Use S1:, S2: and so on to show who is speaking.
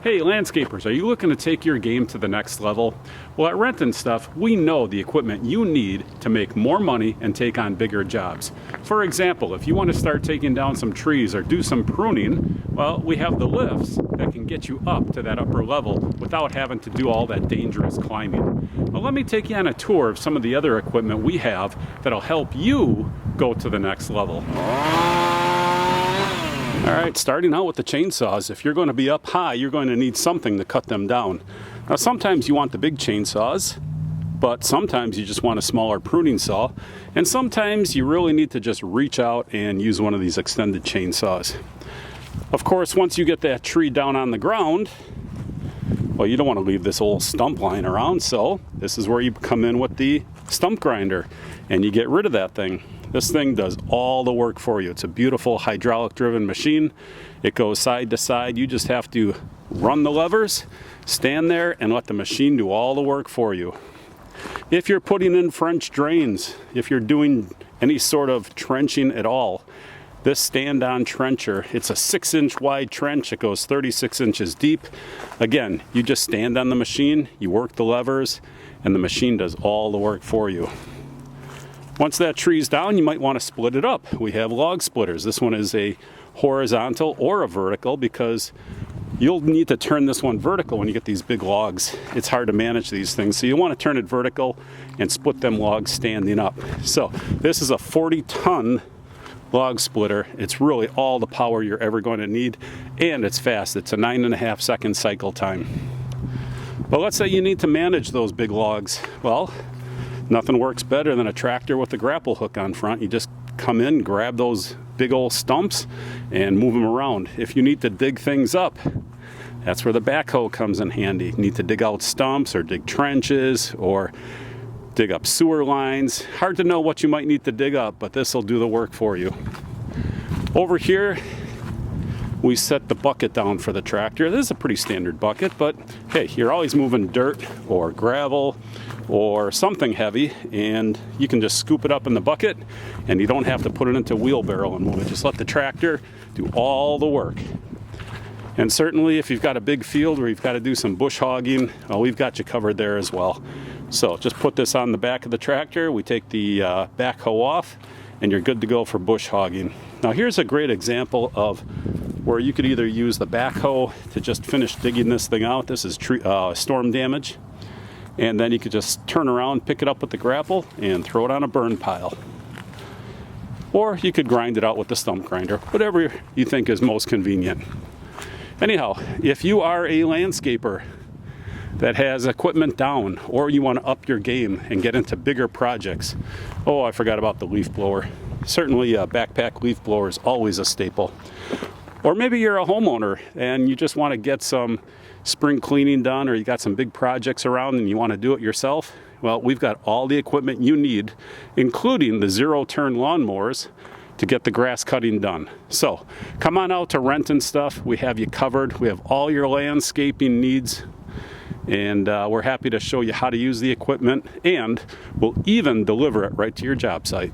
S1: Hey landscapers, are you looking to take your game to the next level? Well, at Rentin' Stuff, we know the equipment you need to make more money and take on bigger jobs. For example, if you want to start taking down some trees or do some pruning, well, we have the lifts that can get you up to that upper level without having to do all that dangerous climbing. Well, let me take you on a tour of some of the other equipment we have that'll help you go to the next level. All right, starting out with the chainsaws. If you're going to be up high, you're going to need something to cut them down. Now, sometimes you want the big chainsaws, but sometimes you just want a smaller pruning saw, and sometimes you really need to just reach out and use one of these extended chainsaws. Of course, once you get that tree down on the ground, well, you don't want to leave this old stump lying around, so this is where you come in with the stump grinder, and you get rid of that thing. This thing does all the work for you. It's a beautiful hydraulic driven machine. It goes side to side. You just have to run the levers, stand there, and let the machine do all the work for you. If you're putting in French drains, if you're doing any sort of trenching at all, this stand-on trencher, it's a 6-inch wide trench. It goes 36 inches deep. Again, you just stand on the machine, you work the levers, and the machine does all the work for you. Once that tree's down, you might want to split it up. We have log splitters. This one is a horizontal or a vertical because you'll need to turn this one vertical when you get these big logs. It's hard to manage these things, so you want to turn it vertical and split them logs standing up. So this is a 40-ton log splitter. It's really all the power you're ever going to need, and it's fast. It's a 9.5 second cycle time. But let's say you need to manage those big logs. Well, nothing works better than a tractor with a grapple hook on front. You just come in, grab those big old stumps, and move them around. If you need to dig things up, that's where the backhoe comes in handy. You need to dig out stumps or dig trenches or dig up sewer lines. Hard to know what you might need to dig up, but this will do the work for you. Over here, we set the bucket down for the tractor. This is a pretty standard bucket, but hey, you're always moving dirt or gravel or something heavy, and you can just scoop it up in the bucket, and you don't have to put it into a wheelbarrow and move it. Just let the tractor do all the work. And certainly if you've got a big field where you've got to do some bush hogging, well, we've got you covered there as well. So just put this on the back of the tractor, we take the backhoe off, and you're good to go for bush hogging. Now here's a great example of where you could either use the backhoe to just finish digging this thing out. This is storm damage. And then you could just turn around, pick it up with the grapple, and throw it on a burn pile. Or you could grind it out with the stump grinder, whatever you think is most convenient. Anyhow, if you are a landscaper that has equipment down, or you want to up your game and get into bigger projects, oh, I forgot about the leaf blower. Certainly a backpack leaf blower is always a staple. Or maybe you're a homeowner and you just want to get some spring cleaning done, or you got some big projects around and you want to do it yourself. Well, we've got all the equipment you need, including the zero-turn lawnmowers, to get the grass cutting done. So come on out to Rentin' Stuff. We have you covered. We have all your landscaping needs, and we're happy to show you how to use the equipment, and we'll even deliver it right to your job site.